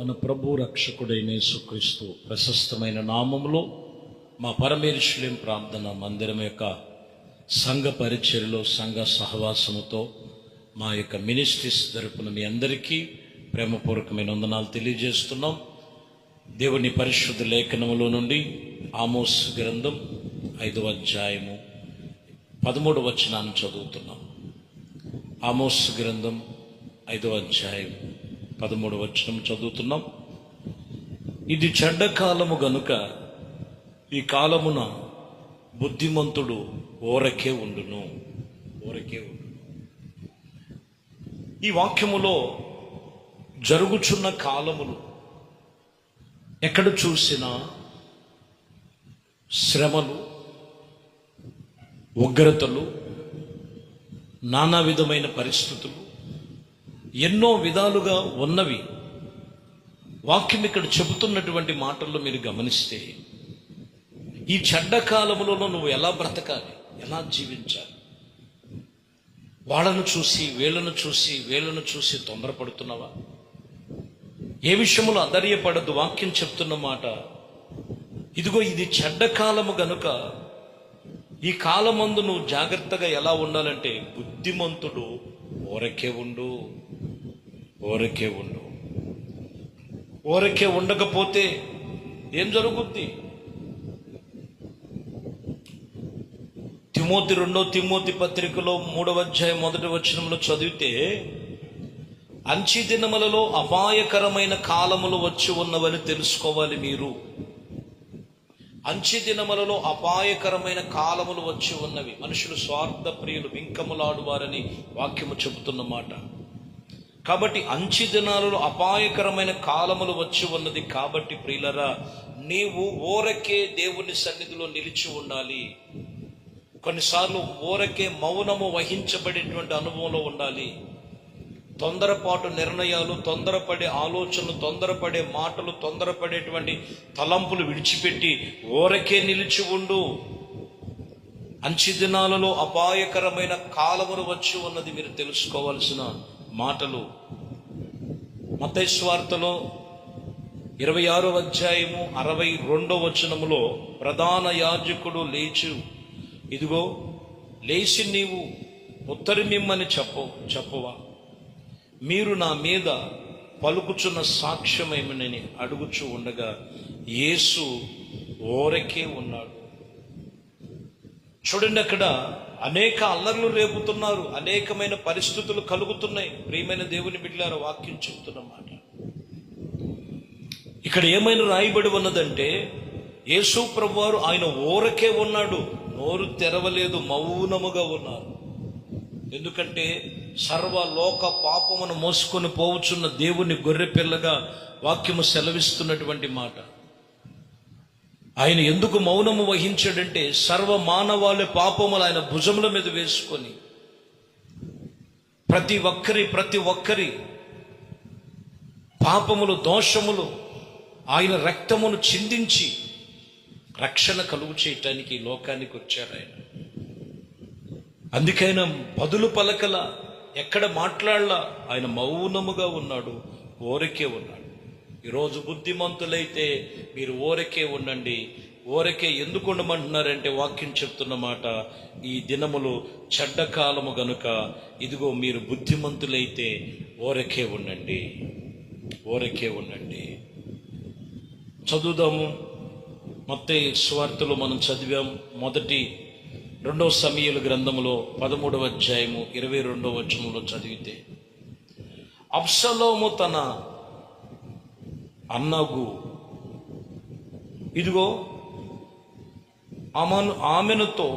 మన ప్రభు రక్షకుడైన యేసుక్రీస్తు ప్రశస్తమైన నామములో మా పరమేశ్వరం ప్రార్థన మందిరం యొక్క సంఘ పరిచర్యలో సంఘ సహవాసముతో మా యొక్క మినిస్ట్రీస్ తరపున మీ అందరికీ ప్రేమపూర్వకమైన వందనాలు తెలియజేస్తున్నాం. దేవుని పరిశుద్ధ లేఖనములో నుండి ఆమోస్ గ్రంథం 5వ అధ్యాయము 13వ వచనాన్ని చదువుతున్నాం. ఆమోస్ గ్రంథం 5వ అధ్యాయం 13వ వచనం చదువుతున్నాం. ఇది చెడ్డ కాలము గనుక ఈ కాలమున బుద్ధిమంతుడు ఊరకే ఉండును. ఈ వాక్యములో జరుగుచున్న కాలములు ఎక్కడ చూసినా శ్రమలు, ఉగ్రతలు, నానా విధమైన పరిస్థితులు ఎన్నో విధాలుగా ఉన్నవి. వాక్యం ఇక్కడ చెబుతున్నటువంటి మాటల్లో మీరు గమనిస్తే ఈ చెడ్డ కాలములో నువ్వు ఎలా బ్రతకాలి, ఎలా జీవించాలి? వాళ్ళను చూసి వీళ్ళను చూసి తొందరపడుతున్నావా? ఏ విషయంలో అధైర్యపడద్దు. వాక్యం చెప్తున్న మాట, ఇదిగో ఇది చెడ్డ కాలము గనుక ఈ కాలమందు నువ్వు జాగ్రత్తగా ఎలా ఉండాలంటే బుద్ధిమంతుడు ఊరకే ఉండు. ఊరకే ఉండకపోతే ఏం జరుగుద్ది? రెండో తిమోతి పత్రికలో 3వ అధ్యాయం 1వ వచనంలో చదివితే, అంచె దినములలో అపాయకరమైన కాలములు వచ్చి ఉన్నవని తెలుసుకోవాలి మీరు. అంచె దినములలో అపాయకరమైన కాలములు వచ్చి ఉన్నవి. మనుషులు స్వార్థ ప్రియులు, వింకములాడువారని వాక్యము చెబుతున్న మాట. కాబట్టి అంచె దినాలలో అపాయకరమైన కాలములు వచ్చి ఉన్నది. కాబట్టి ప్రియులరా, నీవు ఊరకే దేవుని సన్నిధిలో నిలిచి ఉండాలి. కొన్నిసార్లు ఊరకే మౌనము వహించబడేటువంటి అనుభవంలో ఉండాలి. తొందరపాటు నిర్ణయాలు, తొందరపడే ఆలోచనలు, తొందరపడే మాటలు, తొందరపడేటువంటి తలంపులు విడిచిపెట్టి ఊరకే నిలిచి ఉండు. అంచె దినాలలో అపాయకరమైన కాలములు వచ్చి ఉన్నది మీరు తెలుసుకోవాల్సిన మాటలు. మత్తయి సువార్తలో 26వ అధ్యాయము 62వ వచనములో ప్రధాన యాజకుడు లేచి, ఇదిగో లేచి నీవు ఉత్తరమిమ్మని చెప్పవా? మీరు నా మీద పలుకుచున్న సాక్ష్యమేమని అడుగుచూ ఉండగా యేసు ఊరకే ఉన్నాడు. చూడండి, అక్కడ అనేక అల్లర్లు రేపుతున్నారు, అనేకమైన పరిస్థితులు కలుగుతున్నాయి. ప్రియమైన దేవుని బిడ్డలారా, వాక్యం చెబుతున్నమాట. ఇక్కడ ఏమైనా రాయబడి ఉన్నదంటే, యేసు ప్రభువారు ఆయన ఊరకే ఉన్నాడు, నోరు తెరవలేదు, మౌనముగా ఉన్నారు. ఎందుకంటే సర్వలోక పాపమును మోసుకొని పోవచ్చున్న దేవుని గొర్రె పిల్లగా వాక్యము సెలవిస్తున్నటువంటి మాట. ఆయన ఎందుకు మౌనము వహించాడంటే, సర్వ మానవాళి పాపములు ఆయన భుజముల మీద వేసుకొని ప్రతి ఒక్కరి పాపములు, దోషములు ఆయన రక్తమును చిందించి రక్షణ కలుగు చేయటానికి ఈ లోకానికి వచ్చారు ఆయన. అందుకైనా బదులు పలకల, ఎక్కడ మాట్లాడలా, ఆయన మౌనముగా ఉన్నాడు, ఊరకే ఉన్నాడు. ఈరోజు బుద్ధిమంతులైతే మీరు ఊరకే ఉండండి. ఊరకే ఎందుకు ఉండమంటున్నారంటే, వాక్యం చెప్తున్న మాట, ఈ దినములు చెడ్డ కాలము గనుక ఇదిగో మీరు బుద్ధిమంతులైతే ఊరకే ఉండండి. చదువుదాము. మత్తయి సువార్తలో మనం చదివాం. 2వ సమూయేలు గ్రంథములో 13వ అధ్యాయము 22వ వచనంలో చదివితే, అబ్షలోము తన అన్నగు ఇదిగో ఆమెనుతో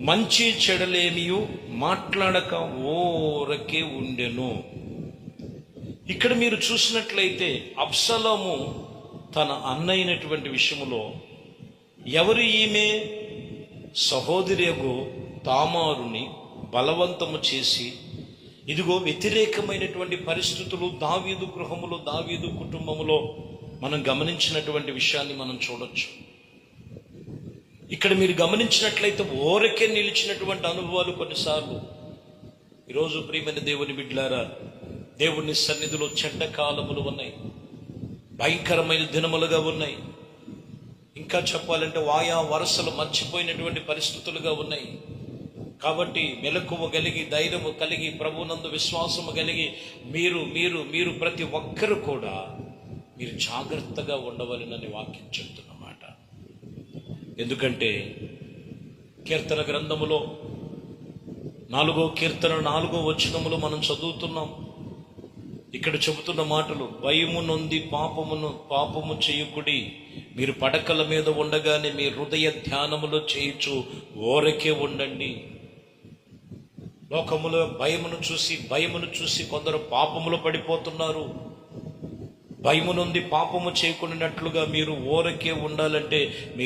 మంచి చెడలేమియు మాట్లాడక ఊరకే ఉండెను. ఇక్కడ మీరు చూసినట్లయితే అబ్షలోము తన అన్నయ్యనటువంటి విషయములో, ఎవరు ఈమె సహోదరియగు తామారుని బలవంతము చేసి, ఇదిగో వ్యతిరేకమైనటువంటి పరిస్థితులు దావీదు గృహములో, దావీదు కుటుంబములో మనం గమనించినటువంటి విషయాన్ని మనం చూడొచ్చు. ఇక్కడ మీరు గమనించినట్లయితే ఊరకే నిలిచినటువంటి అనుభవాలు కొన్నిసార్లు. ఈరోజు ప్రియమైన దేవుని బిడ్డలారా, దేవుని సన్నిధిలో చెడ్డ కాలములు ఉన్నాయి. భయంకరమైన దినములుగా ఉన్నాయి. ఇంకా చెప్పాలంటే వాయా వరుసలు మర్చిపోయినటువంటి పరిస్థితులుగా ఉన్నాయి. కాబట్టి మెలకువ కలిగి, ధైర్యము కలిగి, ప్రభునందు విశ్వాసము కలిగి మీరు మీరు మీరు ప్రతి ఒక్కరు కూడా మీరు జాగ్రత్తగా ఉండవలెనని వాక్యం చెప్తున్నమాట. ఎందుకంటే కీర్తన గ్రంథములో 4వ కీర్తన 4వ వచనములో మనం చదువుతున్నాం. ఇక్కడ చెబుతున్న మాటలు, భయము నొంది పాపము చేయకుడి, మీరు పడకల మీద ఉండగానే మీ హృదయ ధ్యానములో చేయుచు ఓరకే ఉండండి. లోకములో భయమును చూసి కొందరు పాపములో పడిపోతున్నారు. భయము నుండి పాపము చేయకున్నట్లుగా మీరు ఓరకే ఉండాలంటే మీ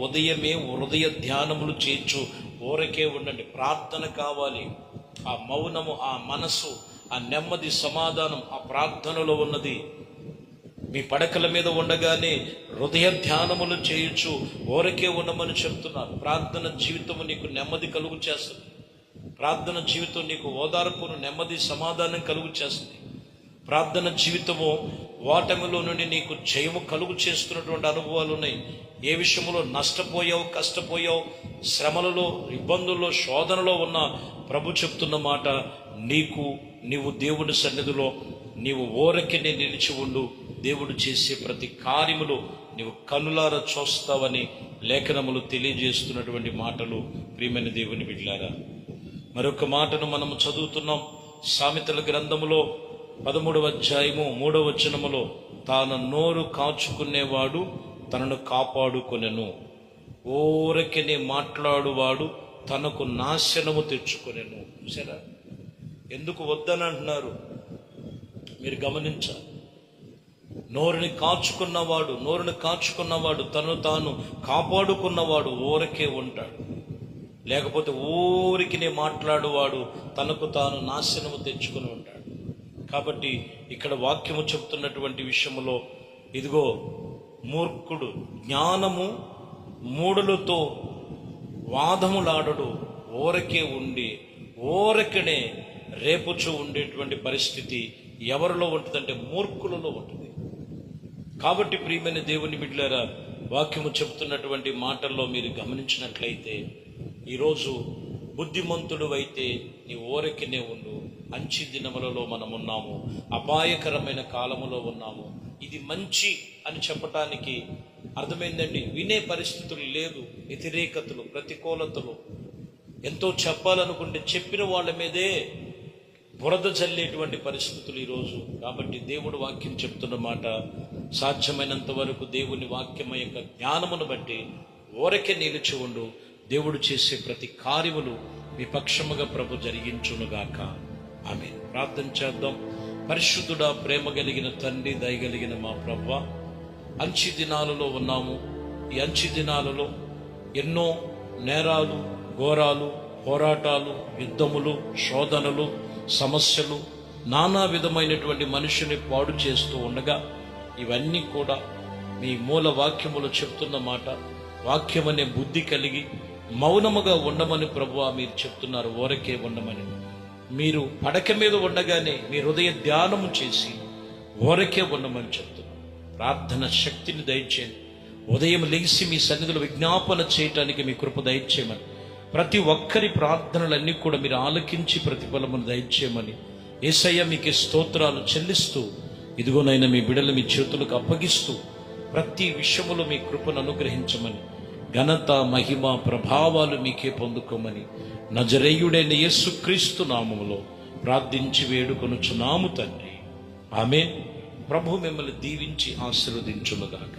ఉదయమే హృదయ ధ్యానములు చేయొచ్చు. ఓరకే ఉండండి. ప్రార్థన కావాలి. ఆ మౌనము, ఆ మనసు, ఆ నెమ్మది, సమాధానం ఆ ప్రార్థనలో ఉన్నది. మీ పడకల మీద ఉండగానే హృదయ ధ్యానములు చేయొచ్చు, ఓరకే ఉండమని చెప్తున్నారు. ప్రార్థన జీవితము నీకు నెమ్మది కలుగు చేస్తుంది. ప్రార్థన జీవితం నీకు ఓదార్పును, నెమ్మది, సమాధానం కలుగు చేస్తుంది. ప్రార్థన జీవితము ఓటమిలో నుండి నీకు జయము కలుగు చేస్తున్నటువంటి అనుభవాలు ఉన్నాయి. ఏ విషయంలో నష్టపోయావు, కష్టపోయావు, శ్రమలలో, ఇబ్బందుల్లో, శోధనలో ఉన్న ప్రభు చెప్తున్న మాట, నీవు దేవుడి సన్నిధిలో నీవు ఓరకినే నిలిచి ఉండు. దేవుడు చేసే ప్రతి కార్యములు నీవు కనులారా చూస్తావని లేఖనములు తెలియజేస్తున్నటువంటి మాటలు. ప్రియమైన దేవుని బిడ్డలారా, మరొక మాటను మనము చదువుతున్నాం. సామెతల గ్రంథములో 13వ అధ్యాయము 3వ వచనములో, తాను నోరు కాచుకునేవాడు తనను కాపాడుకొనెను, ఓరకినే మాట్లాడువాడు తనకు నాశనము తెచ్చుకొనెను. చూసారా, ఎందుకు వద్దని అంటున్నారు? మీరు గమనించాలి. నోరుని కాచుకున్నవాడు తను తాను కాపాడుకున్నవాడు ఓరకే ఉంటాడు. లేకపోతే ఊరికినే మాట్లాడువాడు తనకు తాను నాశనము తెచ్చుకుని ఉంటాడు. కాబట్టి ఇక్కడ వాక్యము చెప్తున్నటువంటి విషయములో, ఇదిగో మూర్ఖుడు జ్ఞానము మూడులతో వాదములాడడు, ఓరకే ఉండి ఓరకనే రేపుచూ ఉండేటువంటి పరిస్థితి ఎవరిలో ఉంటుందంటే మూర్ఖులలో ఉంటుంది. కాబట్టి ప్రియమైన దేవుని బిడ్డలారా, వాక్యము చెబుతున్నటువంటి మాటల్లో మీరు గమనించినట్లయితే, ఈరోజు బుద్ధిమంతుడు అయితే నీ ఓరకినే ఉండు. అంచి దినములలో మనం ఉన్నాము, అపాయకరమైన కాలములో ఉన్నాము. ఇది మంచి అని చెప్పటానికి అర్థమైందండి. వినే పరిస్థితులు లేదు, వ్యతిరేకతలు, ప్రతికూలతలు. ఎంతో చెప్పాలనుకుంటే చెప్పిన వాళ్ళ మీదే బురద చల్లేటువంటి పరిస్థితులు ఈరోజు. కాబట్టి దేవుడు వాక్యం చెప్తున్న మాట, సాధ్యమైనంత వరకు దేవుని వాక్యం యొక్క జ్ఞానమును బట్టి ఓరకే నిలిచి ఉండు. దేవుడు చేసే ప్రతి కార్యములు మీ పక్షముగా ప్రభు జరిగించునుగాక. ఆమేన్. ప్రార్థన చేద్దాం. పరిశుద్ధుడా, ప్రేమ కలిగిన తండ్రి, దయగలిగిన మా ప్రభువా, అంచి దినాలలో ఉన్నాము. ఈ అంచి దినాలలో ఎన్నో నేరాలు, ఘోరాలు, పోరాటాలు, యుద్ధములు, శోధనలు, సమస్యలు, నానా విధమైనటువంటి మనుషుని పాడు చేస్తూ ఉండగా, ఇవన్నీ కూడా మీ మూల వాక్యములు చెప్తున్న మాట, వాక్యమనే బుద్ధి కలిగి మౌనముగా ఉండమని ప్రభువా మీరు చెప్తున్నారు. ఓరకే ఉండమని. మీరు పడక మీద ఉండగానే మీ హృదయ ధ్యానము చేసి ఓరకే ఉండమని చెప్తున్నారు. ప్రార్థన శక్తిని దయచేయండి. ఉదయం లెగిసి మీ సన్నిధిలో విజ్ఞాపన చేయటానికి మీ కృప దయచేయమని, ప్రతి ఒక్కరి ప్రార్థనలన్నీ కూడా మీరు ఆలకించి ప్రతిఫలమును దయచేయమని యేసయ్య మీకే స్తోత్రాలు చెల్లిస్తూ, ఇదిగోనైనా మీ బిడ్డలు మీ చేతులకు అప్పగిస్తూ ప్రతి విషయములో మీ కృపను అనుగ్రహించమని, ఘనత, మహిమ, ప్రభావాలు మీకే పొందుకోమని నజరేయుడైన యేసుక్రీస్తు నామములో ప్రార్థించి వేడుకొనుచున్నాము తండ్రి. ఆమేన్. ప్రభు మిమ్మల్ని దీవించి ఆశీర్వదించునుగాక.